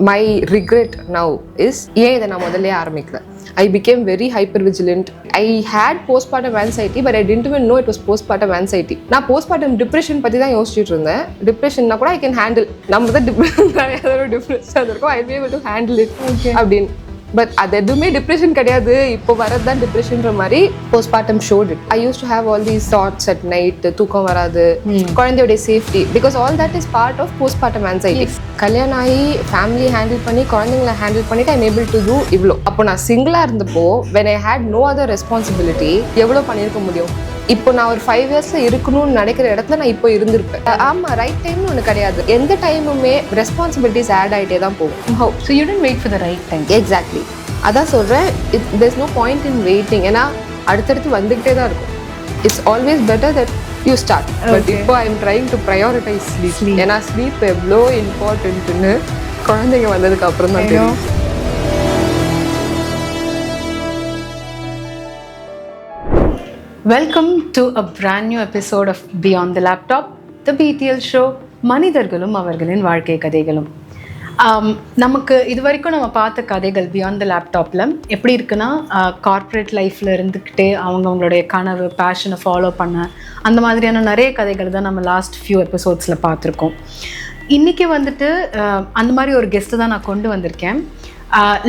my regret now is ஏன் இதை நான் முதல்ல ஆரம்பிக்கல. I became very hyper vigilant. I had postpartum anxiety, but I didn't even know it was postpartum anxiety. நான் postpartum depression பத்தி தான் யோசிச்சுட்டு இருந்தேன். டிப்ரெஷன்னா கூட I can handle. நம்ம தான் டிப்ரெஷன் இருக்கும், I'll be able to handle it அப்படின்னு. பட் அது எதுவுமே டிப்ரெஷன் கிடையாது, இப்போ வரது தான் டிப்ரெஷன்ற மாதிரி postpartum showed it. I use to have all these thoughts at night, தூக்கம் வராது, குழந்தையோடைய safety, because all that is part of postpartum anxiety. கல்யாணம் ஆகி ஃபேமிலி ஹேண்டில் பண்ணி குழந்தைங்களை ஹேண்டில் பண்ணிட்டு ஐம் ஏபிள் டு டூ இவ்வளோ. அப்போ நான் சிங்கிளாக இருந்தப்போ when I had no other responsibility எவ்வளோ பண்ணியிருக்க முடியும்? இப்போ நான் ஒரு 5 இயர்ஸ்ல இருக்கணும்னு நினைக்கிற இடத்துல நான் இப்போ இருந்திருப்பேன். ஆமாம், ரைட் டைம்னு ஒன்று கிடையாது. எந்த டைமுமே ரெஸ்பான்சிபிலிட்டிஸ் ஆட் ஆகிட்டே தான் போகும். How so you don't wait for the right time. Exactly, அதான் சொல்கிறேன். There's no point in waiting. ஏன்னா அடுத்தடுத்து வந்துக்கிட்டே தான் இருக்கும். It's always better that you start. But இப்போ I am trying to prioritise sleep. ஏன்னா ஸ்லீப் எவ்வளோ இம்பார்ட்டன்ட்னு குழந்தைங்க வந்ததுக்கு அப்புறம் தான் தெரியும். Welcome to a brand new episode of Beyond the Laptop, the BTL show. மனிதர்களும் அவர்களின் வாழ்க்கை கதைகளும். நமக்கு இது வரைக்கும் நம்ம பார்த்த கதைகள் பியாண்ட் த லேப்டாப்பில் எப்படி இருக்குன்னா, கார்ப்பரேட் லைஃப்பில் இருந்துக்கிட்டே அவங்களுடைய கனவு பேஷனை ஃபாலோ பண்ண அந்த மாதிரியான நிறைய கதைகள் தான் நம்ம லாஸ்ட் ஃபியூ எபிசோட்ஸில் பார்த்துருக்கோம். இன்றைக்கி வந்துட்டு அந்த மாதிரி ஒரு கெஸ்ட்டு தான் நான் கொண்டு வந்திருக்கேன்.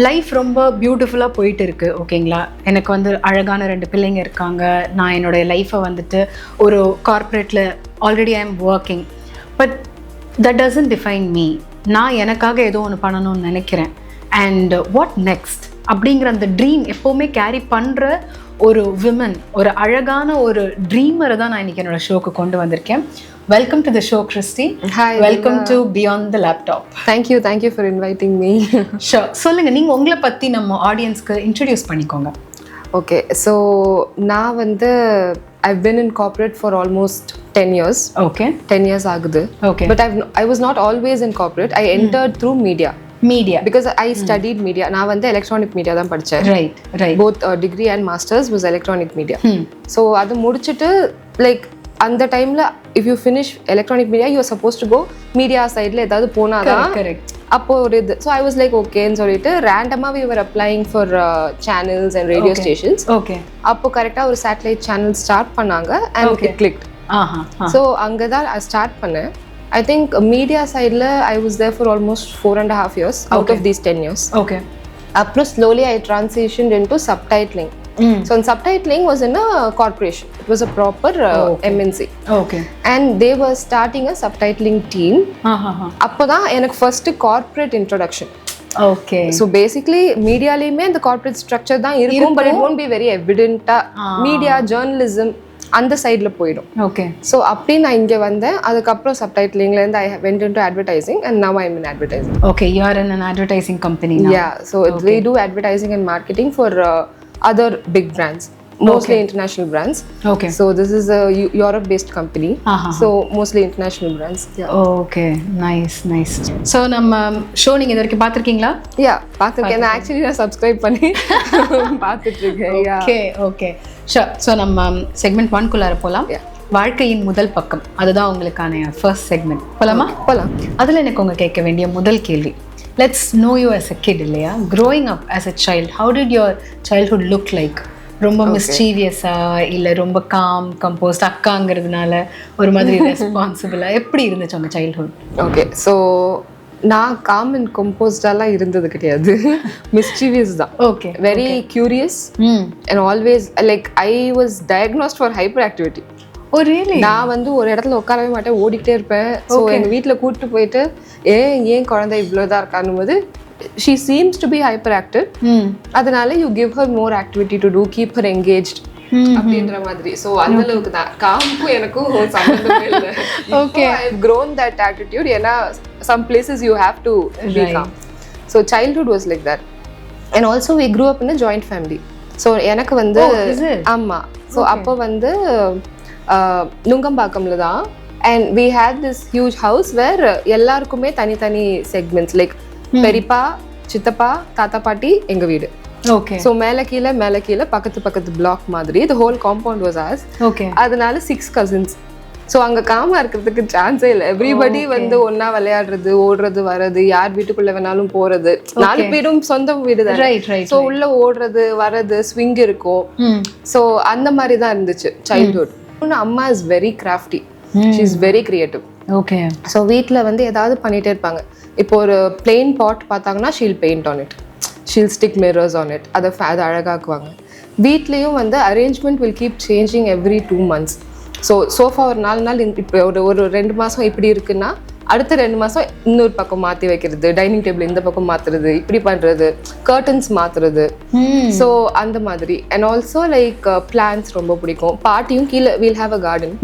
லைஃப் ரொம்ப பியூட்டிஃபுல்லாக போயிட்டு இருக்குது, ஓகேங்களா. எனக்கு வந்து அழகான 2 பிள்ளைங்க இருக்காங்க. நான் என்னுடைய லைஃப்பை வந்துட்டு ஒரு கார்ப்பரேட்டில் already I am working, but that doesn't define me. நான் எனக்காக ஏதோ ஒன்று பண்ணணும்னு நினைக்கிறேன். அண்ட் வாட் நெக்ஸ்ட் அப்படிங்கிற அந்த ட்ரீம் எப்போவுமே கேரி பண்ணுற ஒரு விமன், ஒரு அழகான ஒரு ட்ரீமரை தான் நான் இன்றைக்கி என்னோடய ஷோக்கு கொண்டு வந்திருக்கேன். Welcome to the show, Christy. Hi. Welcome to Beyond the Laptop. Thank you for inviting me. Sure. சொல்லுங்க, நீங்க உங்களை பத்தி நம்ம ஆடியன்ஸ்க்கு இன்ட்ரோடியூஸ் பண்ணிக்கோங்க. Okay, so நான் வந்து I've been in corporate for almost 10 years. Okay. 10 years ஆகுது. Okay. But I was not always in corporate. I entered through media. Because I studied media. நான் வந்து electronic media தான் படிச்சேன். Right. Both degree and masters was electronic media. So அது முடிச்சிட்டு like அந்த டைம்ல if you finish electronic media you are supposed to go media sideல ஏதாவது போனாதான். Correct. அப்போ ஒரு இது. So I was like okay ன்னு சொல்லிட்டு randomly we were applying for channels and radio stations. Okay. அப்போ கரெக்டா ஒரு satellite channel start பண்ணாங்க and it clicked. So அங்க தான் ஸ்டார்ட் பண்ணேன். I think media sideல I was there for almost 4.5 years out of these 10 years. Okay. அப்புறம் slowly I transitioned into subtitling. So subtitling was in a corporation. It was a proper MNC. Okay. And they were starting a subtitling team. அப்போதான் எனக்கு first corporate introduction. Okay. So basically மீடியாலையுமே இந்த corporate structure தான் இருக்கும், but it won't be very evident. Media journalism அந்த சைடில் போயிடும். Okay. So அப்படி நான் இங்கே வந்தேன். அதுக்கப்புறம் சப்டைட்டிலிங்லேருந்து I went into advertising and now I'm in advertising. Okay, you are in an advertising company now. Yeah, so we do advertising and marketing for other big brands, mostly international brands. Okay. So this is a Europe-based company. So mostly international brands. Yeah. Okay, nice. So நம்ம show நீங்க இது வரைக்கும் பார்த்திருக்கீங்களா? Yeah, பார்த்திருக்கேன். நான் actually நான் subscribe பண்ணி பார்த்துட்டு இருக்கேன். Okay. Sure. So நம்ம செக்மெண்ட் 1 குள்ளார போலாம். வாழ்க்கையின் முதல் பக்கம், அதுதான் உங்களுக்கான ஃபர்ஸ்ட் செக்மெண்ட். போலாமா? போலாம். அதில் எனக்கு உங்க கேட்க வேண்டிய முதல் கேள்வி, let's no you as a kid இல்லையா? growing up as a child, how did your childhood look like? ரொம்ப மிஸ்டீவியஸா இல்லை ரொம்ப காம் கம்போஸ்ட், அக்காங்கிறதுனால ஒரு மாதிரி ரெஸ்பான்சிபிளா எப்படி இருந்துச்சு உங்க சைல்ட்ஹுட்? ஓகே, ஸோ நான் காம் அண்ட் கம்போஸ்டாலாம் இருந்தது கிடையாது. மிஸ்டீவியஸ் தான். Okay. Very curious and always like I was diagnosed for hyperactivity. Oh really? நான் வந்து ஒரு இடத்துல உட்காரவே மாட்டேன், ஓடிக்கிட்டே இருப்பேன். ஸோ எங்கள் வீட்டில் கூப்பிட்டு போயிட்டு ஏன் குழந்தை இவ்வளோதான் இருக்கான்னு போது she seems to be hyperactive. அதனால you give her more activity to do, keep her engaged அப்படின்ற மாதிரி. ஸோ அந்த அளவுக்கு தான் காமுக்கும் எனக்கும் சம்பந்தமே இல்லை. Okay, I have grown that attitude. ஏன்னா some places you have to be calm. So childhood was like that. And also we grew up in a joint family. So எனக்கு வந்து ஆமா. ஸோ அப்போ வந்து நுங்கம்பாக்கம்ல தான். And we had this huge house where எல்லாருக்குமே தனித்தனி segments, like பெரியப்பா, சித்தப்பா, தாத்தா, பாட்டி, எங்க வீடு. ஓகே. ஸோ மேலே கீழே பக்கத்து பிளாக் மாதிரி the whole compound was ours. Okay. அதனால 6 cousins. ஸோ அங்கே காமா இருக்கிறதுக்கு சான்ஸே இல்லை. எவ்ரிபடி வந்து ஒன்றா விளையாடுறது, ஓடுறது, வர்றது, யார் வீட்டுக்குள்ளே வேணாலும் போகிறது, 4 பேரும் சொந்த வீடு தான். ஸோ உள்ளே ஓடுறது வர்றது, ஸ்விங் இருக்கும். ஸோ அந்த மாதிரி தான் இருந்துச்சு சைல்ட்ஹுட். அம்மா is very crafty, she is very creative. Okay. So வீட்டில் வந்து ஏதாவது பண்ணிகிட்டே இருப்பாங்க. இப்போ ஒரு பிளெயின் பாட் பார்த்தாங்கன்னா she'll paint on it, she'll stick mirrors on it, அதை அழகாக்குவாங்க. வீட்லேயும் வந்து arrangement will keep changing every 2 months. So sofa ஒரு 4 நாள் இப்போ ஒரு 2 மாதம் இப்படி இருக்குன்னா அடுத்த 2 மாதம் இன்னொரு பக்கம் மாற்றி வைக்கிறது, டைனிங் டேபிள் இந்த பக்கம் மாற்றுறது, இப்படி பண்ணுறது, கர்டன்ஸ் மாற்றுறது. ஸோ அந்த மாதிரி. அண்ட் ஆல்சோ லைக் பிளான்ஸ் ரொம்ப பிடிக்கும். பாட்டியும் கீழே we'll have a garden.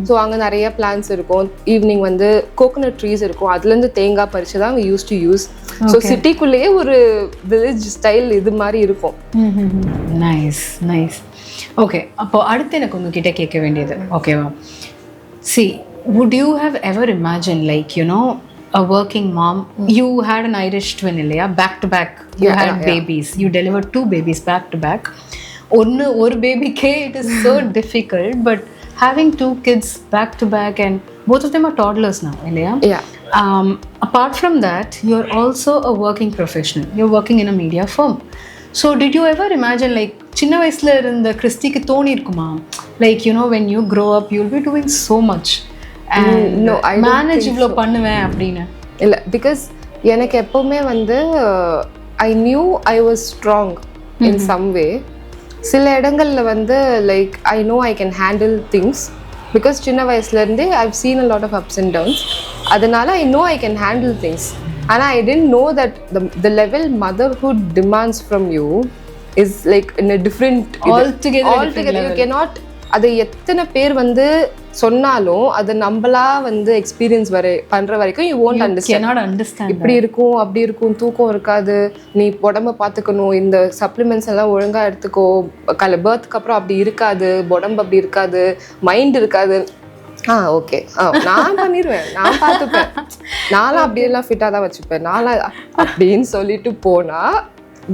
So அங்கே நிறைய பிளான்ஸ் இருக்கும். ஈவினிங் வந்து கோகோனட் ட்ரீஸ் இருக்கும், அதுலேருந்து தேங்காய் பறித்து தான் யூஸ் டு யூஸ். ஸோ சிட்டிக்குள்ளேயே ஒரு வில்லேஜ் ஸ்டைல் இது மாதிரி இருக்கும். Nice nice. ஓகே, அப்போ அடுத்து எனக்கு உங்ககிட்ட கேட்க வேண்டியது, ஓகேவா? See, would you have ever imagined, like, you know, a working mom, you had an Irish twin, இல்லையா? Back to back, you had babies, you delivered 2 babies back to back. ஒரு babyக்கே it is so difficult, but having 2 kids back to back and both of them are toddlers now, இல்லையா? Apart from that, you're also a working professional, you're working in a media firm. So did you ever imagine, like, சின்ன வயசுல இருந்த கிறிஸ்டிக்கு தோணி இருக்குமா, like, you know, when you grow up you'll be doing so much and no, I manage இவ்ளோ பண்ணுவேன் அப்படின்னு? இல்லை, because எனக்கு எப்போவுமே வந்து I knew I was strong in some way. சில இடங்களில் வந்து like I know I can handle things because சின்ன வயசுலேருந்தே I've seen a lot of ups and downs. அதனால I know I can handle things. ஆனால் I didn't know that the level motherhood demands from you is like in a different altogether you cannot. அது எத்தனை பேர் வந்து சொன்னாலும் அது நம்மளா வந்து எக்ஸ்பீரியன்ஸ் பண்ற வரைக்கும் you won't understand. இப்படி இருக்கும் அப்படி இருக்கும், தூக்கம் இருக்காது, நீ உடம்ப பார்த்துக்கணும், இந்த சப்ளிமெண்ட்ஸ் எல்லாம் ஒழுங்கா எடுத்துக்கோ, பர்த்க்கு அப்புறம் அப்படி இருக்காது, உடம்பு அப்படி இருக்காது, மைண்ட் இருக்காது. ஓகே, நான் பண்ணிடுவேன், நான் பார்த்துப்பேன், நானும் அப்படியெல்லாம் ஃபிட்டாக தான் வச்சுப்பேன், நானும் அப்படின்னு சொல்லிட்டு போனால்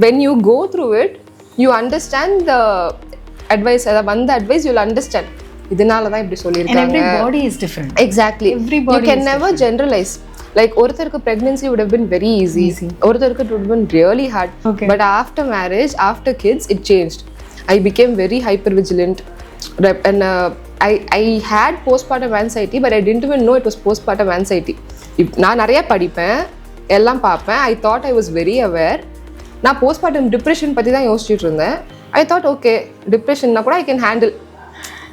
when you go through it you understand the advice. அதாவது வந்த advice you'll understand. இதனால தான் இப்படி சொல்லியிருக்காங்க. And every body is different. Exactly. You can never generalize. Like ஒருத்தருக்கு pregnancy would have been very easy. ஒருத்தருக்கு it would have been really hard. But after marriage, after kids, it changed. I became very hyper vigilant and I had postpartum anxiety, but I didn't even know it was postpartum anxiety. நான் நிறைய படிப்பேன், எல்லாம் பார்ப்பேன். I thought I was very aware. நான் postpartum depression பற்றி தான் யோசிச்சுட்டு இருந்தேன். I thought okay, டிப்ரெஷன்னா கூட I can handle.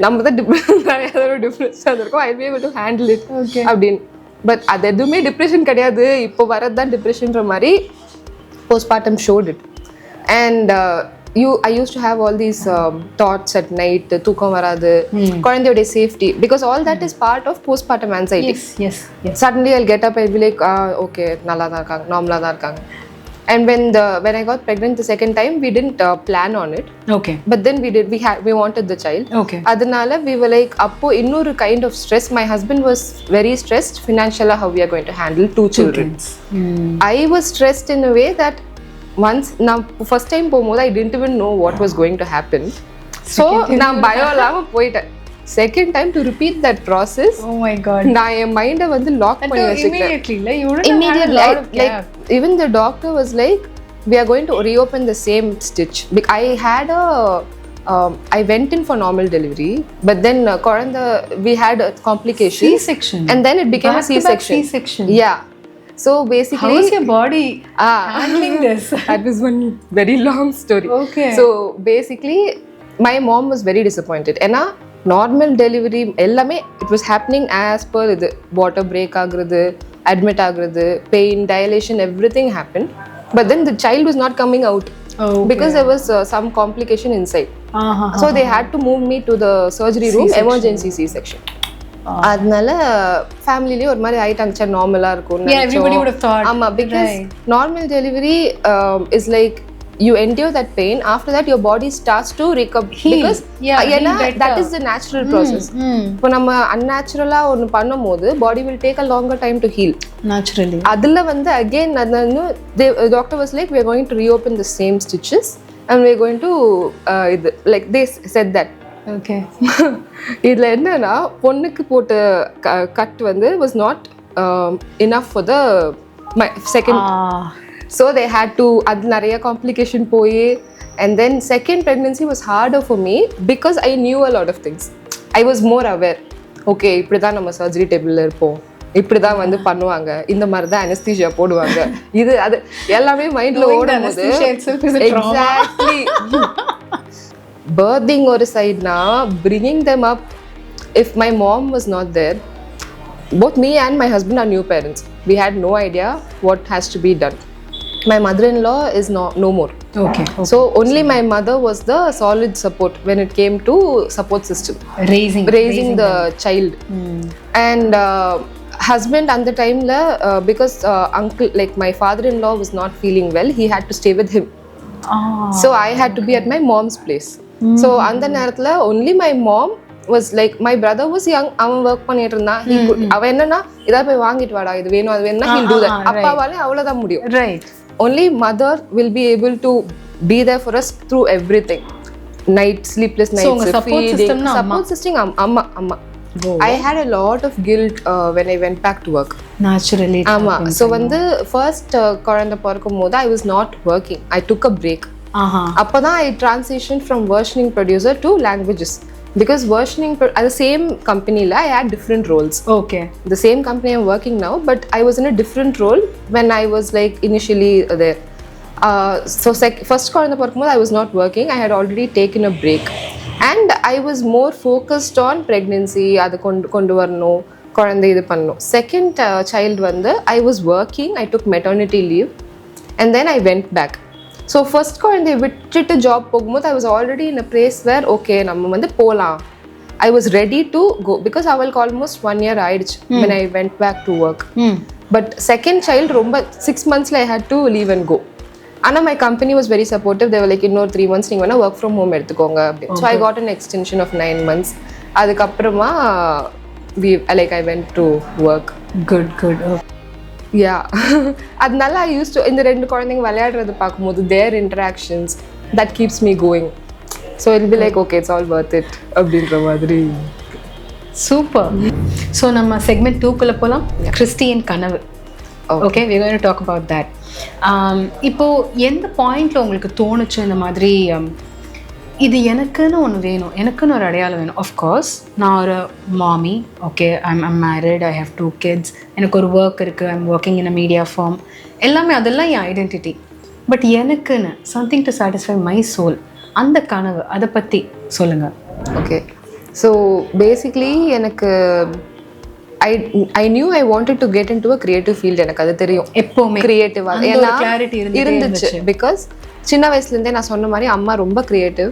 நம்ம தான் டிப்ரெஷன் இருக்கும், I will be able to handle it அப்படின்னு. பட் அது எதுவுமே டிப்ரெஷன் கிடையாது, இப்போ வரது தான் டிப்ரெஷன்ற மாதிரி postpartum showed it. And I used to have all these thoughts at night, தூக்கம் வராது, குழந்தையோட safety, because all that is part of postpartum anxiety. Yes. Suddenly I'll get up, I'll be like, okay, நல்லா தான் இருக்காங்க, நார்மலா தான் இருக்காங்க. And when I got pregnant the second time, we didn't plan on it. Okay. But then we wanted the child. Okay. Adanaala we were like, appo innoru kind of stress. My husband was very stressed financially, how we are going to handle 2 children. I was stressed in a way that once now first time போகும்போது I didn't even know what was going to happen. So நான் பயம் இல்லாம போயிட்டேன். Second time to repeat that process. Oh my god. நான் என் மைண்டை வந்து lock பண்ணி வச்சிட்டேன். Immediately, like even the doctor was like, we are going to reopen the same stitch. I went in for normal delivery, but then we had a complication. C-section. And then it became a C-section. Yeah. So basically, how is your body handling this? That was one very long story. Okay. So basically, my mom was very disappointed. ஏன்னா normal delivery எல்லாமே it was happening as per இது water break ஆகுறது, admit ஆகுறது, pain, dilation, everything happen. But then the child was not coming out because there was some complication inside. So they had to move me to the surgery room, emergency C-section. அதனால ஃபேமிலிலேயே ஒரு மாதிரி ஆயிட்டாங்க, நார்மலாக இருக்கும். ஆமாம், because normal delivery is like you endure that pain. After that your body starts to recover because that is the natural process. இப்போ நம்ம unnatural ஒன்னு பண்ணும்போது body will take a longer time to heal naturally. அதுல வந்து again the doctor was like, we are going to reopen the same stitches and we are going to like they said that okay. இதில் என்னன்னா பொண்ணுக்கு போட்ட cut வந்து was not enough for the my second. So they had to அது நிறைய complication போய் and then second pregnancy was harder for me because I knew a lot of things. I was more aware. Okay, இப்படி தான் நம்ம surgery டேபிளில் இருப்போம், இப்படி தான் வந்து பண்ணுவாங்க, இந்த மாதிரி தான் அனஸ்தீசியா போடுவாங்க, இது அது எல்லாமே மைண்டில் ஓடும்போது எக்ஸாக்ட்லி birthing ஒரு சைட்னா bringing them up. If my mom was not there, both me and my husband are new parents. We had no idea what has to be done. My mother-in-law is no more. Okay. So only my mother was the solid support when it came to support system. Raising the child. And husband at the time because uncle, like my father-in-law was not feeling well, he had to stay with him. So I had to be at my mom's place. So அந்த நேரத்துல only my mom was like, my brother was young, அவன் work பண்ணிட்டு இருந்தான். அவன் என்னன்னா இதை போய் வாங்கிட்டு வாடா, இது வேணும் அது வேணும்னா he'll do that. அப்பாவாலே அவ்வளவுதான் முடியும். Right. Only mother will be able to be there for us through everything. Night, sleepless nights, so support system na support system amma. Oh. I had a lot of guilt when I went back to work. Naturally. So when the first குழந்தை பிறக்கும்போது I was not working. I took a break. அப்பதான் I transitioned from versioning producer to languages. Because versioning at the same company I had different roles. Okay. The same company I'm working now, but I was in a different role when I was like initially there. So first குழந்தை பிறக்கும்போது I was not working. I had already taken a break and I was more focused on pregnancy. அது கொண்டு வரணும், குழந்தை இது பண்ணணும். Second child வந்து I was working. I took maternity leave and then I went back. So first குழந்தைய விட்டுட்டு job போகும்போது I was already in a place where okay நம்ம வந்து போகலாம். I was ready to go because அவளுக்கு almost 1 year ஆயிடுச்சு when I went back to work. But second child ரொம்ப 6 months I had to leave and go. ஆனால் my company was very supportive. They were like இன்னொரு 3 months நீங்கள் வேணால் work from home எடுத்துக்கோங்க அப்படின்னு. So I got an extension of 9 months. அதுக்கப்புறமா I went to work. Good. Yeah அதனால I use to இந்த 2 குழந்தைங்க விளையாடுறது பார்க்கும்போது their interactions that keeps me going. So it be like okay it's all worth it அப்படின்ற மாதிரி. Super. So நம்ம segment 2க்குள்ளே போகலாம். கிறிஸ்டியின் கனவு. Okay, we are going to talk about that. இப்போது எந்த பாயிண்டில் உங்களுக்கு தோணுச்சு இந்த மாதிரி இது எனக்குன்னு ஒன்று வேணும், எனக்குன்னு ஒரு அடையாளம் வேணும்? ஆஃப்கோர்ஸ் நான் ஒரு மாமி, okay, I'm married, I have 2 kids, எனக்கு ஒரு ஒர்க் இருக்குது, I'm working in a media firm, எல்லாமே அதெல்லாம் என் ஐடென்டிட்டி. பட் எனக்குன்னு something to satisfy my soul, அந்த கனவு, அதை பற்றி சொல்லுங்கள். ஓகே, ஸோ பேசிக்லி எனக்கு I knew I wanted to get into a creative field. எனக்கு அது தெரியும் எப்போவுமே கிரியேட்டிவாக இருந்துச்சு. பிகாஸ் சின்ன வயசுலேருந்தே நான் சொன்ன மாதிரி அம்மா ரொம்ப கிரியேட்டிவ்,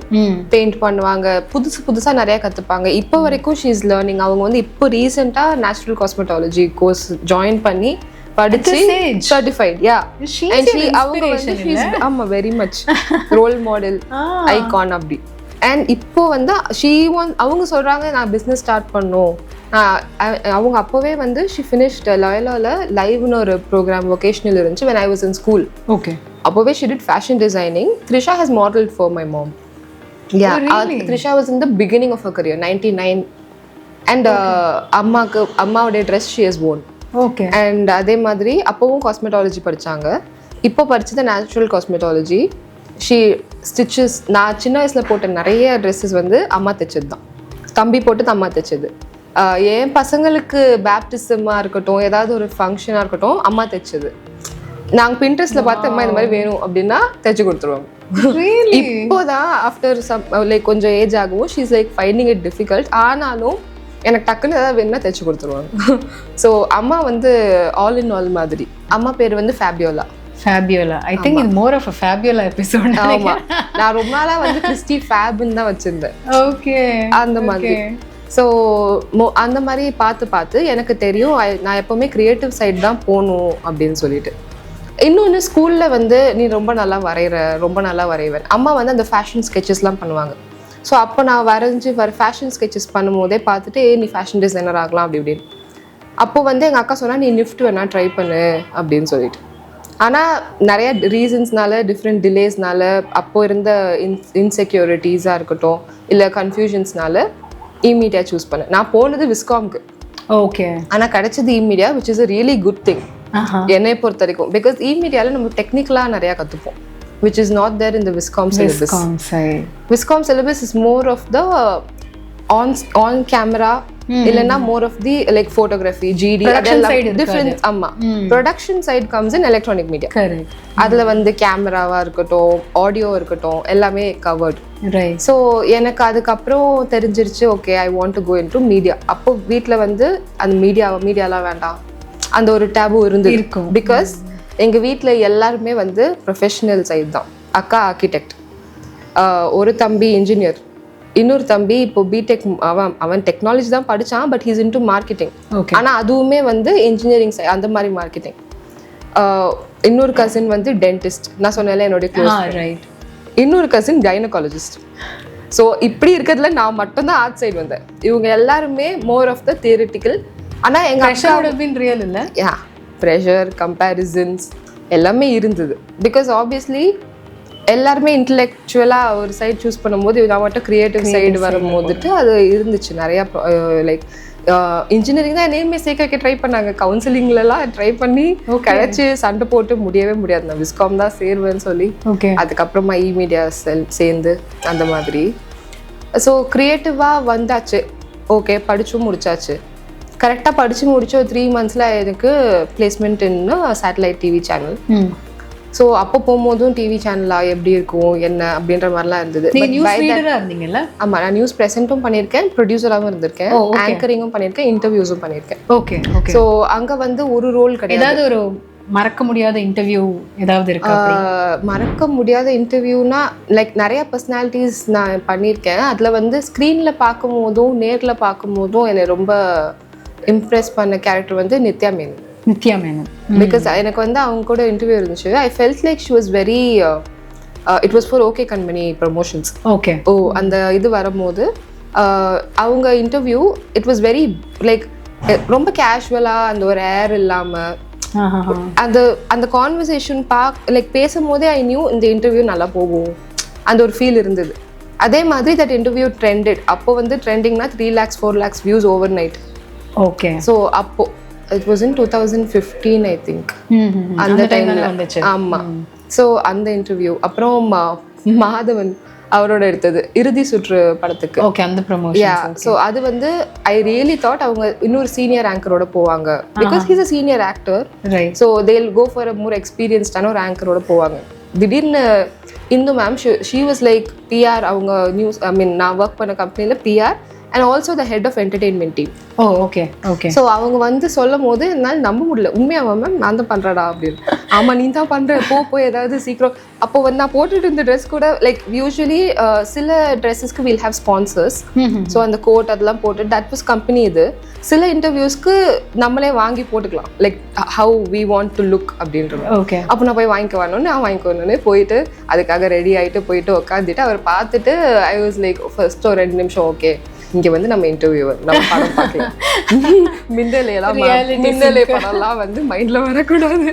பெயிண்ட் பண்ணுவாங்க, புதுசாக நிறையா கற்றுப்பாங்க. இப்போ வரைக்கும் ஷீ இஸ் லேர்னிங். அவங்க வந்து இப்போ ரீசெண்டாக நேச்சுரல் காஸ்மெட்டாலஜி கோர்ஸ் ஜாயின் பண்ணி படிச்சு சர்டிஃபைட். யா, அவங்க வந்து ஆமா very much role model icon அப்படி. அண்ட் இப்போ வந்து அவங்க சொல்றாங்க நான் பிஸ்னஸ் ஸ்டார்ட் பண்ணணும். அவங்க அப்போவே வந்து ஷி ஃபினிஷ்ட் லாயலாவில் லைவ்னு ஒரு ப்ரோக்ராம் வொகேஷனல் இருந்துச்சு when I was in school. Okay, அப்போவே she did fashion designing. Trisha has modeled for my mom. Yeah, Trisha was in the beginning of her career, 99. And அம்மாவுடைய dress she has worn. Okay. And அதே மாதிரி அப்போவும் cosmetology படித்தாங்க. இப்போ படித்தது natural cosmetology. She stitches. நான் சின்ன வயசில் போட்ட நிறைய ட்ரெஸ்ஸஸ் வந்து அம்மா தைச்சது தான். தம்பி போட்டு அம்மா தைச்சது. என் பசங்களுக்கு பேப்டிசமாக இருக்கட்டும், ஏதாவது ஒரு ஃபங்க்ஷனாக இருக்கட்டும், அம்மா தைச்சது. நாங்கள் பின்ட்ரெஸ்ட்டில் பார்த்து அம்மா இந்த மாதிரி வேணும் அப்படின்னா தைச்சி கொடுத்துருவாங்க. இப்போதான் ஆஃப்டர் சம் லைக் கொஞ்சம் ஏஜ் ஆகவும் she is like finding it difficult. ஆனாலும் எனக்கு டக்குன்னு ஏதாவது வேணும்னா தைச்சி கொடுத்துருவாங்க. ஸோ அம்மா வந்து ஆல் இன் ஆல் மாதிரி. அம்மா பேர் வந்து ஃபேபியோலா. I think it's more of a Fabiola episode. ஆமா, நான் ரொம்ப நாளா வந்து கிறிஸ்டி ஃபேப்னு தான் வச்சிருந்தேன். ஓகே, அந்த மாதிரி. ஸோ அந்த மாதிரி பார்த்து எனக்கு தெரியும் நான் எப்போவுமே கிரியேட்டிவ் சைட் தான் போகணும் அப்படின்னு சொல்லிட்டு. இன்னொன்று ஸ்கூலில் வந்து நீ ரொம்ப நல்லா வரைவேன். அம்மா வந்து அந்த ஃபேஷன் ஸ்கெச்சஸ்லாம் பண்ணுவாங்க. ஸோ அப்போ நான் ஃபேஷன் ஸ்கெச்சஸ் பண்ணும்போதே பார்த்துட்டு நீ ஃபேஷன் டிசைனர் ஆகலாம் அப்படி இப்படின்னு. அப்போ வந்து எங்கள் அக்கா சொன்னால் நீ நிஃப்ட் வேணா ட்ரை பண்ணு அப்படின்னு சொல்லிட்டு. ஆனால் நிறைய ரீசன்ஸ்னால டிஃப்ரெண்ட் டிலேஸ்னால அப்போ இருந்த இன்செக்யூரிட்டிஸாக இருக்கட்டும் இல்லை கன்ஃபியூஷன்ஸ்னால இமீடியா சூஸ் பண்ணேன். நான் போனது விஸ்காம்க்கு. ஓகே. ஆனால் கிடைச்சது இமீடியா, which is a really good thing என்னை பொறுத்த வரைக்கும். பிகாஸ் இமீடியாவில் நம்ம டெக்னிக்கலாக நிறையா கற்றுப்போம், which is not there in the Viscom syllabus. Viscom syllabus is more of the on camera, இல்லைன்னா more of the like photography, GD, different. ஆமா, production side comes in electronic media. Correct. அதுல வந்து கேமராவா இருக்கட்டும், audio இருக்கட்டும், எல்லாமே covert. Right. So எனக்கு அதுக்கப்புறம் தெரிஞ்சிருச்சு, okay I want to go into media. அப்போ வீட்டில் வந்து அந்த மீடியாலாம் வேண்டாம், அந்த ஒரு டேபு இருந்து இருக்கும். பிகாஸ் எங்கள் வீட்டில் எல்லாருமே வந்து ப்ரொஃபஷனல் சைட் தான். அக்கா ஆர்கிடெக்ட், ஒரு தம்பி இன்ஜினியர், இன்னொரு தம்பி இப்போ பிடெக், அவன் டெக்னாலஜி தான் படித்தான், பட் ஹீஸ் இன்டு மார்க்கெட்டிங். ஆனால் அதுவுமே வந்து இன்ஜினியரிங் சைட் அந்த மாதிரி மார்க்கெட்டிங். இன்னொரு கசின் வந்து டென்டிஸ்ட், நான் சொன்னேன்ல என்னுடைய க்ளோஸ். ரைட். இன்னொரு கசின் கைனகாலஜிஸ்ட். ஸோ இப்படி இருக்கிறதுல நான் மட்டும்தான் ஆர்ட் சைடு வந்தேன். இவங்க எல்லாருமே மோர் ஆஃப் த தியரிட்டிக்கல். ஆனால் எங்கள் அக்கா ரியல் இல்லை. யா, ப்ரெஷர், கம்பேரிசன்ஸ் எல்லாமே இருந்தது. பிகாஸ் ஆப்வியஸ்லி எல்லாருமே இன்டெலெக்சுவலாக ஒரு சைடு சூஸ் பண்ணும்போது நான் மட்டும் க்ரியேட்டிவ் சைடு வரும்போதுட்டு அது இருந்துச்சு நிறையா. லைக் இன்ஜினியரிங் தான் என்னையுமே சேர்க்க வைக்க ட்ரை பண்ணாங்க, கவுன்சிலிங்லலாம் ட்ரை பண்ணி கிடைச்சி சண்டை போட்டு முடியவே முடியாது. நான் விஸ்காம் தான் சேருவேன்னு சொல்லி அதுக்கப்புறமா இமீடியா சேர்ந்து அந்த மாதிரி. ஸோ க்ரியேட்டிவாக வந்தாச்சு. ஓகே, படிச்சும் முடிச்சாச்சு. கரெக்டாக படித்து முடிச்ச ஒரு 3 months எனக்கு பிளேஸ்மெண்ட் இன் சேட்டலைட் டிவி சேனல். ஸோ அப்போ போகும்போதும் டிவி சேனலாக எப்படி இருக்கும் என்ன அப்படின்ற மாதிரிலாம் இருந்தது. ஆமாம், நான் நியூஸ் ப்ரெசென்ட்டும் பண்ணியிருக்கேன், ப்ரொடியூசராகவும் இருந்திருக்கேன், ஆங்கரிங்கும் பண்ணியிருக்கேன், இன்டர்வியூஸும் பண்ணியிருக்கேன். ஓகே. ஸோ அங்கே வந்து ஒரு ரோல் கிடையாது. ஏதாவது ஒரு மறக்க முடியாத இன்டர்வியூ ஏதாவது இருக்கா? மறக்க முடியாத இன்டர்வியூனா லைக் நிறைய பர்சனாலிட்டிஸ் நான் பண்ணியிருக்கேன். அதில் வந்து ஸ்க்ரீனில் பார்க்கும் போதும் நேரில் பார்க்கும் போதும் என்னை ரொம்ப இம்ப்ரெஸ் பண்ண கேரக்டர் வந்து நித்யா மேனன். பிகாஸ் எனக்கு வந்து அவங்க கூட இன்டர்வியூ இருந்துச்சு. I felt like she was very, it was for okay company promotions. Okay. அந்த இது வரும்போது அவங்க interview it was very like ரொம்ப கேஷுவலாக, அந்த ஒரு ஏர் இல்லாமல் அந்த கான்வர்சேஷன் லைக் பேசும்போதே ஐ நியூ இந்த இன்டர்வியூ நல்லா போகும், அந்த ஒரு ஃபீல் இருந்தது. அதே மாதிரி தட் இன்டர்வியூ ட்ரெண்டட். அப்போ வந்து ட்ரெண்டிங்னா 3 lakhs 4 lakhs views over night. Okay. So அப்போ it was in 2015 I think. அந்த டைம்ல வந்துச்சு. ஆமா. ஸோ அந்த இன்டர்வியூ அப்புறம் மாதவன் அவரோட எடுத்தது இறுதி சுற்று படத்துக்கு. ஓகே, அந்த ப்ரமோஷன். யா. ஸோ அது வந்து ஐ ரியலி தாட் அவங்க இன்னொரு சீனியர் ஆங்கரோட போவாங்க. Because he's a senior actor. Right. So they will go for a more எக்ஸ்பீரியன்ஸ்டான ஒரு ஆங்கரோட போவாங்க. திடீர்னு Indu ma'am she was like PR, அவங்க நியூஸ் ஐ மீன் நான் ஒர்க் பண்ண கம்பெனியில் PR and also the head of entertainment team. Oh okay okay. ஸோ அவங்க வந்து சொல்லும் போது என்னால் நம்ப முடியல, உண்மையாவா மேம் நான் தான் பண்ணுறடா அப்படின்னு. ஆமாம் நீ தான் பண்ணுற, போய் ஏதாவது சீக்கிரம். அப்போ வந்து நான் போட்டுட்டு இருந்த ட்ரெஸ் கூட லைக் யூஸ்வலி சில ட்ரெஸ்ஸஸ்க்கு வில் ஹேவ் ஸ்பான்சர்ஸ். ஸோ அந்த கோட் அதெல்லாம் போட்டு தட் வாஸ் கம்பெனி. இது சில இன்டர்வியூஸ்க்கு நம்மளே வாங்கி போட்டுக்கலாம், like how we want to look அப்படின்றது. ஓகே. அப்போ நான் போய் வாங்கிக்க வரணும்னு நான் வாங்கிக்கணுன்னு போயிட்டு அதுக்காக ரெடி ஆகிட்டு போயிட்டு உட்காந்துட்டு அவர் பார்த்துட்டு ஐ வாஸ் லைக் ஃபர்ஸ்ட் ஒரு 2 நிமிஷம் ஓகே இங்கே வந்து நம்ம இன்டர்வியூவர் நம்ம படம் பார்க்கலாம், மின்னலே படம்லாம் வந்து மைண்டில் வரக்கூடாது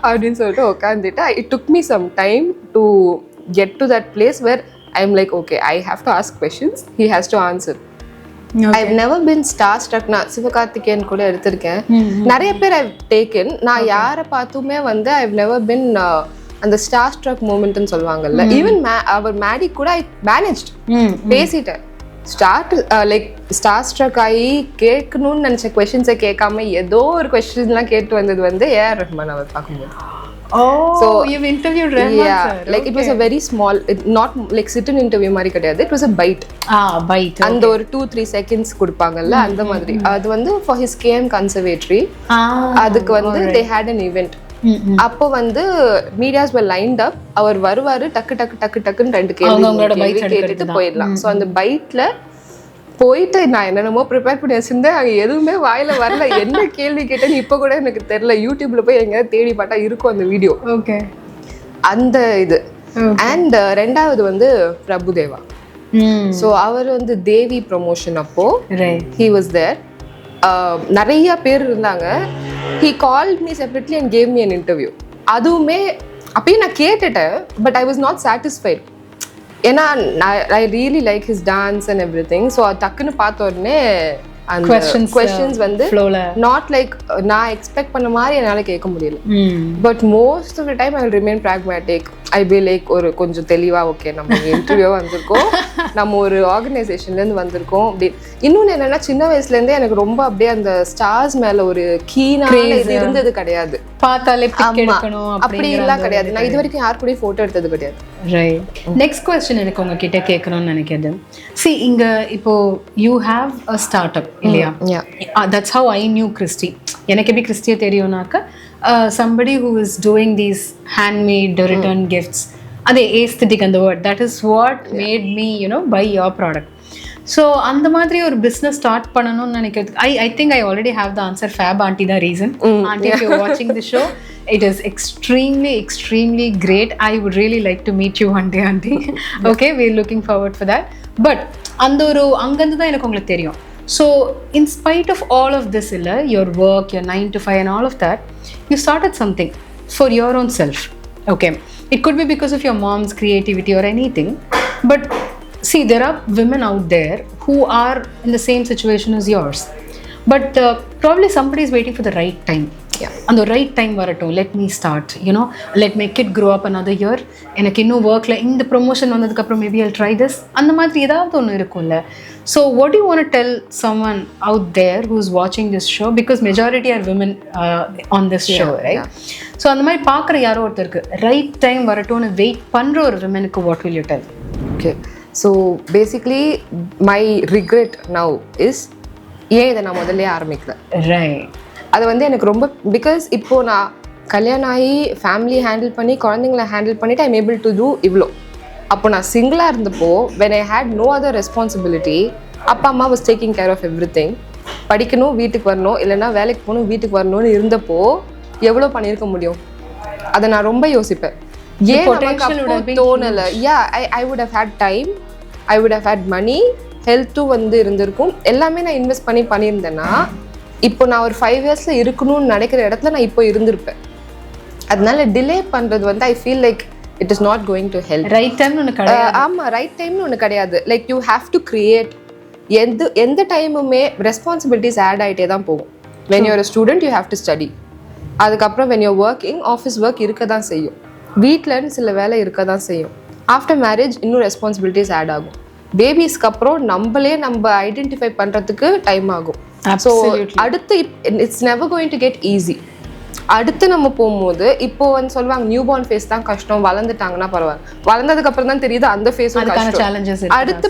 அப்படின்னு சொல்லிட்டு உட்காந்துட்டு it took me some time to get to that place where I am like okay I have to ask questions, he has to answer. I've never been star struck. நான் சிவகார்த்திகேயன் கூட எடுத்திருக்கேன், நிறைய பேர் ஐவ் டேக்கன். நான் யாரை பார்த்துமே வந்து I've never பின் அந்த star struck மூமெண்ட்னு சொல்லுவாங்கல்ல. ஈவன் அவர் மேடி கூட ஐ மேனேஜ்ட், பேசிட்டேன். ஸ்டார் ஸ்ட்ரக் ஆகி கேட்கணும்னு நினச்ச கொஸ்டின்ஸை கேட்காம ஏதோ ஒரு கொஸ்டின்லாம் கேட்டு வந்தது வந்து ஏஆர் ரஹ்மான் அவர் பார்க்கும்போது. So you've interviewed Rahman, yeah, sir. Like okay. It was a very small, not like sit-in interview மாதிரி கிடையாது. It was a bite. Bite. அந்த ஒரு 2-3 seconds கொடுப்பாங்கல்ல அந்த மாதிரி. அது வந்து for his KM conservatory. அதுக்கு வந்து they had an event. அப்போ வந்து மீடியாஸ் were lined up. அவர் வருவாரு டக்கு டக்கு டக்கு டக்குன்னு 2 கேள்வி கேட்டுட்டு போயிடலாம். ஸோ அந்த பைட்ல போயிட்டு நான் என்னென்னமோ ப்ரிப்பேர் பண்ணி வச்சிருந்தேன், அங்கே எதுவுமே வாயில வரல. என்ன கேள்வி கேட்டேன்னு இப்போ கூட எனக்கு தெரியல. யூடியூப்ல போய் எங்கேயாவது தேடி பார்த்தா இருக்கும் அந்த வீடியோ. ஓகே. அந்த இது அண்ட் 2வது வந்து பிரபுதேவா. ஸோ அவர் வந்து தேவி ப்ரமோஷன் அப்போ ஹி வாஸ் தேர். நிறைய பேர் இருந்தாங்க. He called me separately and gave me an interview. அதுவுமே அப்பயும் நான் கேட்டுட்டேன், but I was not satisfied. ஏன்னா I really like his dance and everything. So டக்குன்னு பார்த்த உடனே அந்த questions வந்து நாட் லைக் நான் எக்ஸ்பெக்ட் பண்ண மாதிரி என்னால் கேட்க முடியல. But most of the time I will remain pragmatic. I be like ஒரு கொஞ்சம் தெளிவாக ஓகே நம்ம இன்டர்வியூ வந்திருக்கோம், நம்ம ஒரு ஆர்கனைசேஷன்லேருந்து வந்திருக்கோம் அப்படி. இன்னொன்று என்னென்னா சின்ன வயசுலேருந்தே எனக்கு ரொம்ப அப்படியே அந்த ஸ்டார்ஸ் மேலே ஒரு கீனான இது இருந்தது கிடையாது. பார்த்தாலே அப்படி எல்லாம் கிடையாது. நான் இது வரைக்கும் யார் கூடயும் ஃபோட்டோ எடுத்தது கிடையாது. ரைட். நெக்ஸ்ட் கொஸ்டின் எனக்கு உங்ககிட்ட கேட்கணும்னு நினைக்கிறது, இங்க இப்போ you have a startup இல்லையா? That's how I knew Christy. எனக்கு எப்படி கிறிஸ்டியை தெரியும்னாக்க somebody who is doing these handmade return gifts, அதே aesthetic and the word that is what made me buy your product. So அந்த மாதிரி ஒரு business start பண்ணணும்னு நினைக்கிறது, I think I already have the answer. Fab Aunty தான் reason. Aunty, if you're watching the show, it is extremely great. I would really like to meet you one day, auntie. Okay, we're looking forward for that. But அந்த ஒரு அங்கேருந்து தான் எனக்கு உங்களுக்கு தெரியும். So in spite of all of this, your work, your 9 to 5 and all of that, you started something for your own self. Okay, it could be because of your mom's creativity or anything, but see, there are women out there who are in the same situation as yours, but probably somebody is waiting for the right time. And the right time varatum, let me start, let my kid grow up another year, எனக்கு இன்னும் ஒர்க்ல இந்த promotion வந்ததுக்கு அப்புறம் maybe I'll try this, அந்த மாதிரி ஏதாவது ஒன்று இருக்கும்ல. So what do you want to tell someone out there who's watching this show, because majority are women on this show, right? So அந்த மாதிரி பார்க்குற யாரோ ஒருத்தருக்கு ரைட் டைம் வரட்டும்னு வெயிட் பண்ணுற ஒரு விமனுக்கு what will you tell? Okay, so basically my regret now is ஏன் இதை நான் முதல்ல ஆரம்பிக்கல. ரைட். அது வந்து எனக்கு ரொம்ப, பிகாஸ் இப்போது நான் கல்யாணம் ஆகி ஃபேமிலி ஹேண்டில் பண்ணி குழந்தைங்கள ஹேண்டில் பண்ணிவிட்டு ஐம் ஏபிள் டு டூ இவ்வளோ. அப்போ நான் சிங்கிளாக இருந்தப்போ when I had no other responsibility, அப்பா அம்மா was taking care of everything. படிக்கணும், வீட்டுக்கு வரணும், இல்லைன்னா வேலைக்கு போகணும், வீட்டுக்கு வரணும்னு இருந்தப்போ எவ்வளோ பண்ணியிருக்க முடியும்? அதை நான் ரொம்ப யோசிப்பேன். ஏன் நமக்கு அப்போ தோணலை? I would have had time, I would have had money, ஹெல்த்தும் வந்து இருந்திருக்கும், எல்லாமே நான் இன்வெஸ்ட் பண்ணியிருந்தேன்னா இப்போ நான் ஒரு 5 இயர்ஸில் இருக்கணும்னு நினைக்கிற இடத்துல நான் இப்போ இருந்திருப்பேன். அதனால டிலே பண்ணுறது வந்து I feel like it is not going to help. Right டைம்னு ஒன்று கிடையாது. ஆமாம், ரைட் டைம்னு ஒன்று கிடையாது. Like you have to create. எந்த டைமுமே ரெஸ்பான்சிபிலிட்டிஸ் ஆட் ஆகிட்டே தான் போகும். When you're student you have to study. அதுக்கப்புறம் when you're working, office work இருக்க தான் செய்யும், வீட்டிலன்னு சில வேலை இருக்க தான் செய்யும். ஆஃப்டர் மேரேஜ் இன்னும் ரெஸ்பான்சிபிலிட்டிஸ் ஆட் ஆகும். பேபிஸ்க்கு அப்புறம் நம்ம ஐடென்டிஃபை பண்ணுறதுக்கு டைம் ஆகும். ஸோ அடுத்து it's never going to get easy. அடுத்து நம்ம போகும்போது இப்போ வந்து சொல்லுவாங்க நியூ பார்ன் ஃபேஸ் தான் கஷ்டம், வளர்ந்துட்டாங்கன்னா பரவாயில்ல. வளர்ந்ததுக்கு அப்புறம் தான் தெரியுது அந்த ஃபேஸும் கஷ்டம். அடுத்து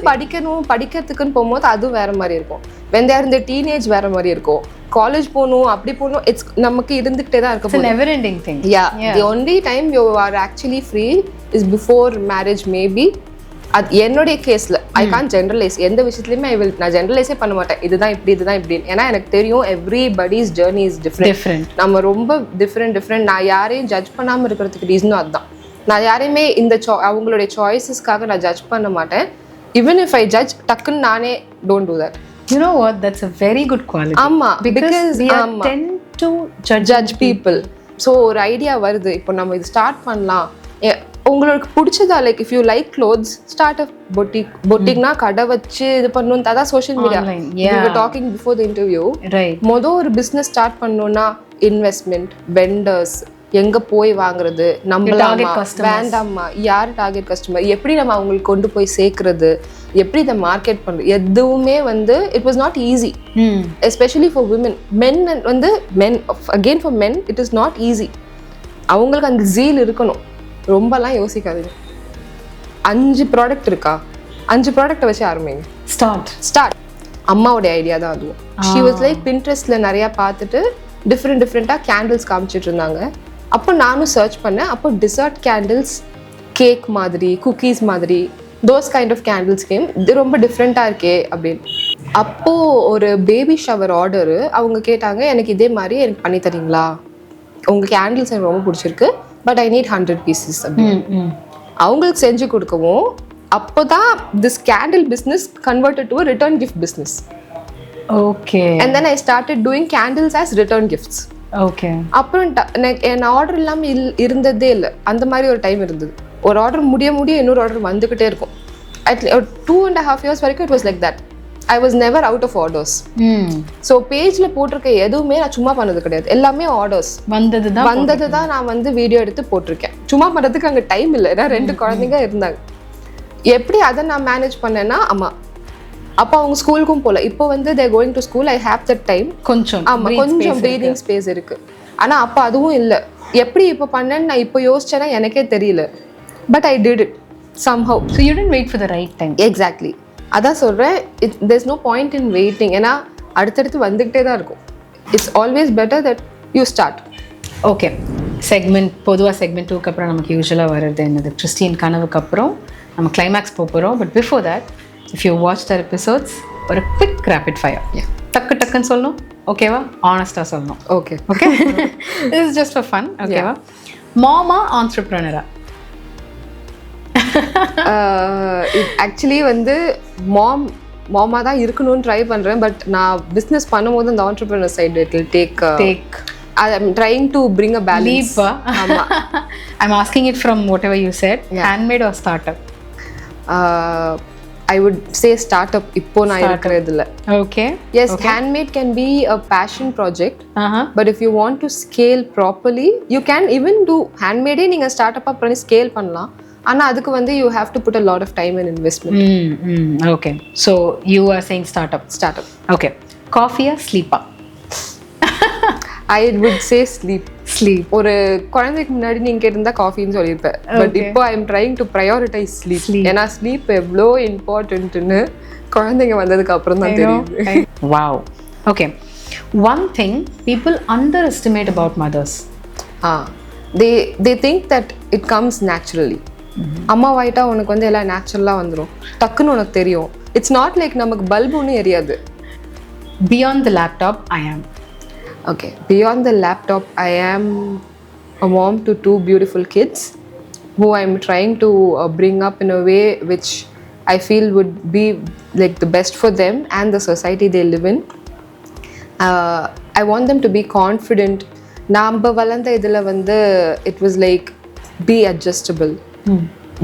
படிக்கிறதுக்குன்னு போகும்போது அதுவும் வேற மாதிரி இருக்கும். வென் தேர் இந்த டீனேஜ் வேற மாதிரி இருக்கும். காலேஜ் போகணும், அப்படி போகணும், இட்ஸ் நமக்கு இருந்துகிட்டே தான் இருக்கும். Never ending thing. The only time you are actually free is before marriage maybe. அது என்னுடைய கேஸில் ஐ கான் ஜென்ரலைஸ். எந்த விஷயத்துலையுமே நான் ஜென்ரலைஸே பண்ண மாட்டேன், இதுதான் இப்படி இதுதான் இப்படின்னு. ஏன்னா எனக்கு தெரியும் எவ்ரிபடிஸ் ஜர்னி இஸ் டிஃப்ரெண்ட். நம்ம ரொம்ப டிஃப்ரெண்ட். நான் யாரையும் ஜட்ஜ் பண்ணாமல் இருக்கிறதுக்கு ரீசனும் அதுதான். நான் யாரையுமே இந்த அவங்களுடைய சாய்ஸஸ்க்காக நான் ஜட்ஜ் பண்ண மாட்டேன். ஈவன் இஃப் ஐ ஜட்ஜ், டக்குன்னு நானே don't do that. You know what, that's a very good quality. ஆமா, because we tend to judge people. So ஒரு ஐடியா வருது, இப்போ நம்ம இது ஸ்டார்ட் பண்ணலாம், உங்களுக்கு பிடிச்சதா, like if you like clothes, startup பொட்டிக்னா கடை வச்சு இது பண்ணணும். அதான் social media. we were talking before the interview. ஒரு பிஸ்னஸ் ஸ்டார்ட் பண்ணணும்னா இன்வெஸ்ட்மெண்ட், வெண்டர்ஸ், எங்க போய் வாங்குறது, நம்பலாமா வேண்டாமா, யார் டார்கெட் கஸ்டமர், எப்படி நம்ம அவங்களுக்கு கொண்டு போய் சேர்க்கறது, எப்படி இதை மார்க்கெட் பண்ணுறது, எதுவுமே வந்து it was not easy. Especially for women. Men again for men it is not easy. அவங்களுக்கு அந்த ஜீல் இருக்கணும். ரொம்பலாம் யோசிக்காதீங்க. 5 ப்ராடக்ட் இருக்கா, 5 ப்ராடக்ட்டை வச்சு ஆரம்பிங்க. ஸ்டார்ட். அம்மாவோடைய ஐடியா தான் அதுவும். ஷி வாஸ் லைக் பின்ட்ரெஸ்ட்ல நிறையா பார்த்துட்டு டிஃப்ரெண்ட்டாக கேண்டில்ஸ் காமிச்சிட்டு இருந்தாங்க. அப்போ நானும் சர்ச் பண்ணேன். அப்போ டிசர்ட் கேண்டில்ஸ், கேக் மாதிரி, குக்கீஸ் மாதிரி, those kind of candles came. இது ரொம்ப டிஃப்ரெண்ட்டாக இருக்கே அப்படின்னு. அப்போது ஒரு பேபி ஷவர் ஆர்டரு அவங்க கேட்டாங்க, எனக்கு இதே மாதிரி எனக்கு பண்ணி தரீங்களா, உங்கள் கேண்டில்ஸ் எனக்கு ரொம்ப பிடிச்சிருக்கு, பட் ஐ நீட் 100 pieces அப்படின்னு. அவங்களுக்கு செஞ்சு கொடுக்கவும் அப்போ தான் this candle business converted to return gift business. Okay. And then I started doing candles as return gifts. Okay. அப்புறம் என் ஆர்டர் இல்லாமல் இருந்ததே இல்லை. அந்த மாதிரி ஒரு டைம் இருந்தது. ஒரு ஆர்டர் முடிய இன்னொரு ஆர்டர் வந்துக்கிட்டே இருக்கும். 2.5 years வரைக்கும் it was like that. I was never out of orders. So பேஜில் போட்டிருக்க எதுவுமே நான் சும்மா பண்ணது கிடையாது. எல்லாமே ஆர்டர்ஸ் வந்தது தான் நான் வந்து வீடியோ எடுத்து போட்டிருக்கேன். சும்மா பண்ணுறதுக்கு அங்கே டைம் இல்லை. ஏன்னா 2 குழந்தைங்க இருந்தாங்க. எப்படி அதை நான் மேனேஜ் பண்ணேன்னா, அப்போ அவங்க ஸ்கூலுக்கும் போகல. இப்போ வந்து they're going to school. I have that time. கொஞ்சம் ப்ரீதிங் ஸ்பேஸ் இருக்கு. ஆனால் அப்போ அதுவும் இல்லை. எப்படி இப்போ பண்ணேன்னு நான் இப்போ யோசிச்சேன்னா எனக்கே தெரியல. But I did it somehow. So you didn't wait for the right time. Exactly. அதான் சொல்கிறேன், there's no point in waiting. ஏன்னா அடுத்தடுத்து வந்துக்கிட்டே தான் இருக்கும். It's always better that you start. Okay. பொதுவாக செக்மெண்ட் 2க்கு அப்புறம் நமக்கு யூஸ்வலாக வர்றது என்னது, கிறிஸ்டின் கனவுக்கு அப்புறம் நம்ம கிளைமேக்ஸ் போகிறோம். But before that, if you watch their episodes, ஒரு குவிக் ரேபிட் ஃபயர். டக்குன்னு சொல்லணும், ஓகேவா? ஆனஸ்டாக சொல்லணும். Okay. This is just for fun, ஓகேவா? மாமா ஆண்டர்ப்ரனரா? ஆக்சுவலி வந்து மாமா தான் இருக்கணும்னு ட்ரை பண்ணுறேன். பட் நான் பிஸ்னஸ் பண்ணும்போது அந்த entrepreneur side it will take I'm trying to bring a balance. I'm asking it from whatever you said. Handmade or startup? I would say startup. இப்போ நான் இருக்கிறதுல. Okay. Yes, handmade can be a passion project. But if you want to scale properly, you can even do handmade. நீங்க startup பண்ணி scale பண்ணலாம். ஆனால் அதுக்கு வந்து you have to put a lot of time and investment. Okay. So you are saying startup. Okay. Coffee or sleep? I would say sleep. ஒரு குழந்தைக்கு முன்னாடி நீங்க கேட்டிருந்தா காஃபின்னு சொல்லியிருப்பேன். பட் இப்போ I am trying to prioritise sleep. ஏன்னா sleep எவ்வளோ இம்பார்ட்டன்ட்னு குழந்தைங்க வந்ததுக்கு அப்புறம் தான் தெரியுது. Wow. Okay. One thing people underestimate about mothers. they think that it comes naturally. அம்மா வாயிட்டா உனக்கு வந்து எல்லாம் நேச்சுரலாக வந்துடும், டக்குன்னு உனக்கு தெரியும். இட்ஸ் நாட் லைக் நமக்கு பல்பு ஒன்றும் எரியாது. Beyond the laptop, I am. Okay. Beyond the laptop, I am a mom to 2 beautiful kids who I'm trying to bring up in a way which I feel would be like the best for them and the society they live in. I want them to be confident. நாம வளர்ந்த இதில் வந்து it was like be adjustable.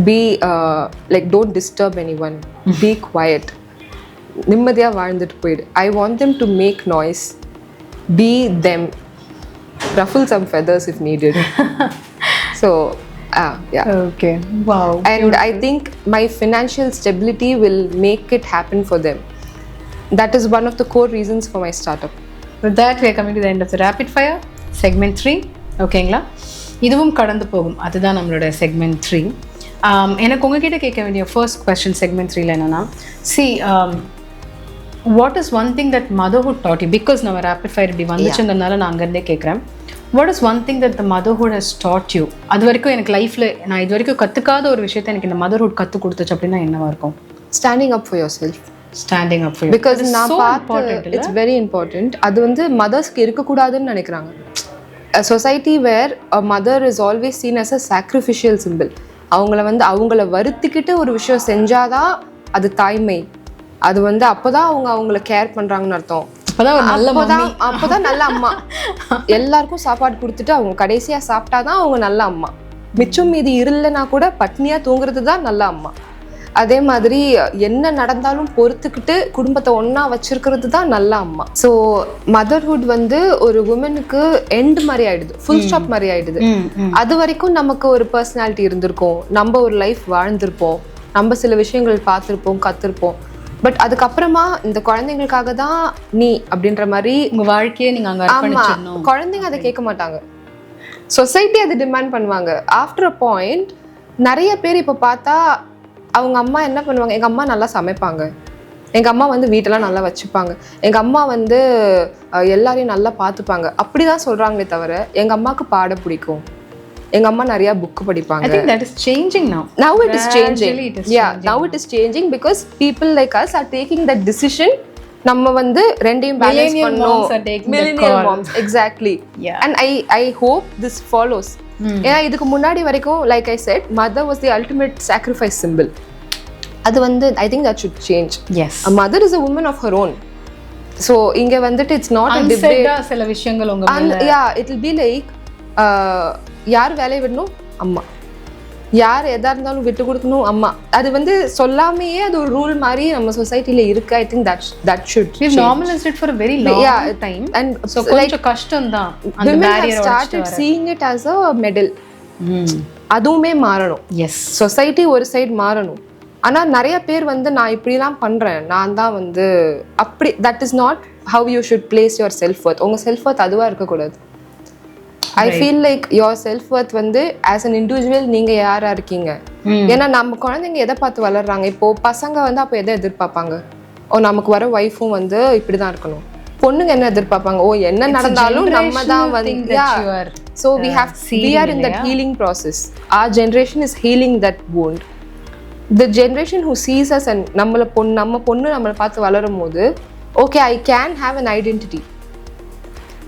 Be like don't disturb anyone. Be quiet. நிம்மதியாக வாழ்ந்துட்டு போயிடு. I want them to make noise. Be them. Ruffle some feathers if needed. So yeah. Okay. Wow. And beautiful. I think my financial stability will make it happen for them. That is one of the core reasons for my startup. With that, we are coming to the end of the rapid fire segment 3. ஓகேங்களா? இதுவும் கடந்து போகும். அதுதான் நம்மளோட segment 3. எனக்கு உங்ககிட்ட கேட்க வேண்டிய ஃபர்ஸ்ட் கொஸ்டின் செக்மெண்ட் 3ல என்னன்னா, what is one thing that motherhood taught you? Because நம்ம rapid fire இப்படி வந்துச்சுன்றதுனால நான் அங்கேருந்தே கேட்குறேன். What is one thing that the motherhood has taught you? அது வரைக்கும் எனக்கு லைஃப்பில் நான் இது வரைக்கும் கற்றுக்காத ஒரு விஷயத்தை எனக்கு இந்த motherhood கற்றுக் கொடுத்துச்சு அப்படின்னா என்னவா இருக்கும்? Standing up for yourself. Standing up for yourself. Because நான் பார்த்து it's very important. அது வந்து மதர்ஸ்க்கு இருக்கக்கூடாதுன்னு நினைக்கிறாங்க. A society where a mother is always seen as a sacrificial symbol. அவங்கள வருத்திக்கிட்டு ஒரு விஷயம் செஞ்சாதான் அது தாய்மை. அது வந்து அப்போதான் அவங்கள கேர் பண்றாங்கன்னு அர்த்தம். அப்போதான் நல்ல அம்மா. எல்லாருக்கும் சாப்பாடு கொடுத்துட்டு அவங்க கடைசியா சாப்பிட்டாதான் அவங்க நல்ல அம்மா. மிச்சம் மீதி இல்லைன்னா கூட பட்னியா தூங்குறது தான் நல்ல அம்மா. அதே மாதிரி என்ன நடந்தாலும் பொறுத்துக்கிட்டு குடும்பத்தை ஒன்னா வச்சிருக்கிறது தான் நல்ல அம்மா. ஸோ மதர்ஹுட் வந்து ஒரு உமனுக்கு எண்ட் மாதிரி ஆயிடுது, ஃபுல் ஸ்டாப் மாதிரி ஆயிடுது. அது வரைக்கும் நமக்கு ஒரு பர்சனாலிட்டி இருந்திருக்கும், நம்ம ஒரு லைஃப் வாழ்ந்திருப்போம், நம்ம சில விஷயங்கள் பார்த்துருப்போம், கற்றுருப்போம். பட் அதுக்கப்புறமா இந்த குழந்தைங்களுக்காக தான் நீ அப்படின்ற மாதிரி உங்க வாழ்க்கையை நீங்க அங்க அர்ப்பணிச்சிடணும். குழந்தைங்க அதை கேட்க மாட்டாங்க, சொசைட்டி அதை டிமாண்ட் பண்ணுவாங்க. ஆஃப்டர் அ பாயிண்ட் நிறைய பேர் இப்போ பார்த்தா அவங்க அம்மா என்ன பண்ணுவாங்க, எங்கள் அம்மா நல்லா சமைப்பாங்க, எங்கள் அம்மா வந்து வீட்டெல்லாம் நல்லா வச்சுப்பாங்க, எங்கள் அம்மா வந்து எல்லாரையும் நல்லா பார்த்துப்பாங்க, அப்படி தான் சொல்கிறாங்களே தவிர எங்கள் அம்மாவுக்கு பாட பிடிக்கும், எங்கள் அம்மா நிறையா புக்கு படிப்பாங்க. I think that is changing now. Now it is changing. Yeah, now it is changing because people like us are taking that decision. நம்ம வந்து ரெண்டையும் பேலன்ஸ் பண்ணோம். Millennial moms, exactly. And I hope this follows. ஏன்னா இதுக்கு முன்னாடி வரைக்கும் like I said, mother was the ultimate sacrifice symbol. அது வந்து I think that should change. Yes. A mother is a woman of her own. So இங்கே வந்துட்டு it's not a debate. அன்செட்டா சில விஷயங்கள் உங்க மேல yeah it will be like யார் வேலையை விடணும் அம்மா, யார் எதா இருந்தாலும் விட்டு கொடுக்கணும் அம்மா. அது வந்து சொல்லாமையே அது ஒரு ரூல் மாதிரி நம்ம சொசைட்டில இருக்கு. I think that should we've normalized it for a very long time and so கொஞ்சம் கஷ்டம் தான் அந்த barrier started seeing it as a medal. அதுவுமே மாறணும். எஸ், சொசைட்டி ஒரு சைடு மாறணும். ஆனா நிறைய பேர் வந்து நான் இப்படிலாம் பண்றேன், நான் தான் வந்து அப்படி, that is not how you should place your self worth. உங்க செல்ஃப் வர்த் அதுவா இருக்கக்கூடாது. ஐ feel like your self worth வந்து ஆஸ் அன் இண்டிவிஜுவல் நீங்கள் யாரா இருக்கீங்க. ஏன்னா நம்ம குழந்தைங்க எதை பார்த்து வளர்றாங்க. இப்போ பசங்க வந்து அப்போ எதை எதிர்பார்ப்பாங்க, ஓ நமக்கு வர ஒய்ஃபும் வந்து இப்படிதான் இருக்கணும். பொண்ணுங்க என்ன எதிர்பார்ப்பாங்க, ஓ என்ன நடந்தாலும் நம்ம தான் வந்து. So we are in that healing process. Our generation is healing that wound. The generation who sees us and நம்ம பொண்ணு நம்மளை பார்த்து வளரும் போது okay I can have an identity.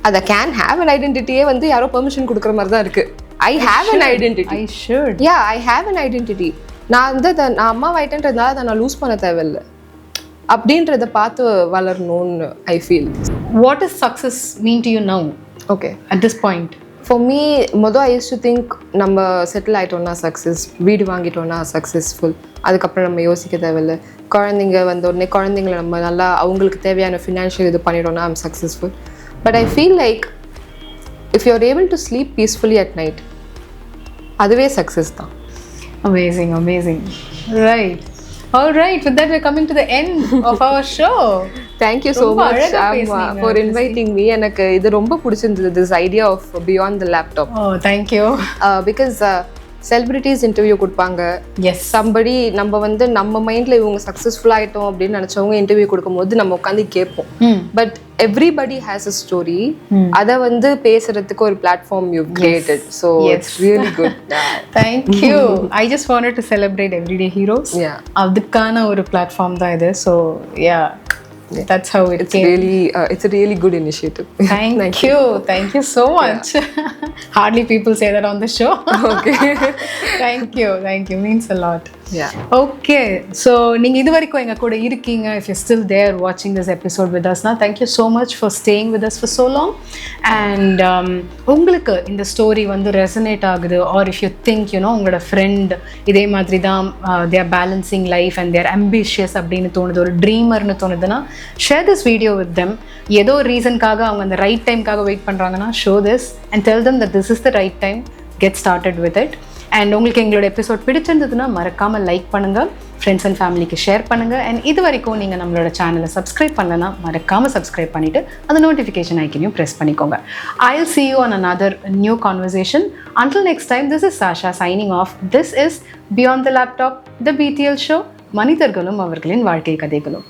அதை கேன் ஹேவ் அன் ஐடென்டிட்டியே வந்து யாரோ பெர்மிஷன் கொடுக்குற மாதிரி தான் இருக்கு. I have an identity. I have an identity. நான் வந்து நான் அம்மா ஆயிட்டேன்றதுனால அதை நான் லூஸ் பண்ண தேவையில்லை அப்படின்றத பார்த்து வளரணும்னு I feel. What is success mean to you now? Okay, at this point for me I use to think நம்ம செட்டில் ஆகிட்டோம்னா சக்ஸஸ், வீடு வாங்கிட்டோம்னா சக்ஸஸ்ஃபுல். அதுக்கப்புறம் நம்ம யோசிக்க தேவையில்லை. குழந்தைங்க வந்த உடனே குழந்தைங்களை நம்ம நல்லா அவங்களுக்கு தேவையான ஃபினான்ஷியல் இது பண்ணிட்டோம்னா I'm successful. But I feel like if you're able to sleep peacefully at night, அதுவே success தான். Amazing. Right. All right. With that, we're coming to the end of our show. Thank you so much for inviting me. எனக்கு இது ரொம்ப பிடிச்சிருந்தது, this idea of beyond the laptop. Oh, thank you. Because celebrities interview கொடுப்பாங்க. Somebody நம்ம வந்து நம்ம மைண்ட்ல இவங்க சக்ஸஸ்ஃபுல் ஆகிட்டோம் அப்படின்னு நினைச்சவங்க இன்டர்வியூ கொடுக்கும்போது நம்ம உட்காந்து கேட்போம். But everybody has a story. அதை வந்து பேசுறதுக்கு ஒரு platform you created. So it's really good. Thank you. I just wanted to celebrate everyday heroes. அதுக்கான ஒரு பிளாட்ஃபார்ம் தான் இது. So yeah, that's how it came. It's a really good initiative. Thank you so much. Hardly people say that on the show. Okay. Thank you means a lot. Yeah. Okay, so நீங்க இது வரைக்கும் எங்க கூட இருக்கீங்க, if you're still there watching this episode with us now, thank you so much for staying with us for so long. And உங்களுக்கு இந்த story வந்து resonate ஆகுது, or if you think உங்களோட ஃப்ரெண்ட் இதே மாதிரி தான் they are balancing life and they are ambitious அப்படின்னு தோணுது, ஒரு ட்ரீமர்னு தோணுதுன்னா share this video with them. ஏதோ ரீசன்காக அவங்க அந்த ரைட் டைம்காக வெயிட் பண்ணுறாங்கன்னா show this and tell them that this is the right time. Get started with it. And உங்களுக்கு எங்களோட எபிசோட் பிடிச்சிருந்ததுன்னா மறக்காமல் லைக் பண்ணுங்கள், ஃப்ரெண்ட்ஸ் அண்ட் ஃபேமிலிக்கு ஷேர் பண்ணுங்கள். அண்ட் இது வரைக்கும் நீங்கள் நம்மளோட சேனலை சப்ஸ்கிரைப் பண்ணலன்னா மறக்காமல் சப்ஸ்கிரைப் பண்ணிவிட்டு அந்த நோட்டிஃபிகேஷன் ஐக்கனையும் ப்ரெஸ் பண்ணிக்கோங்க. I'll see you on another new conversation. Until next time, this is Sasha signing off. This is Beyond the Laptop, the BTL show, மனிதர்களும் அவர்களின் வாழ்க்கை கதைகளும்.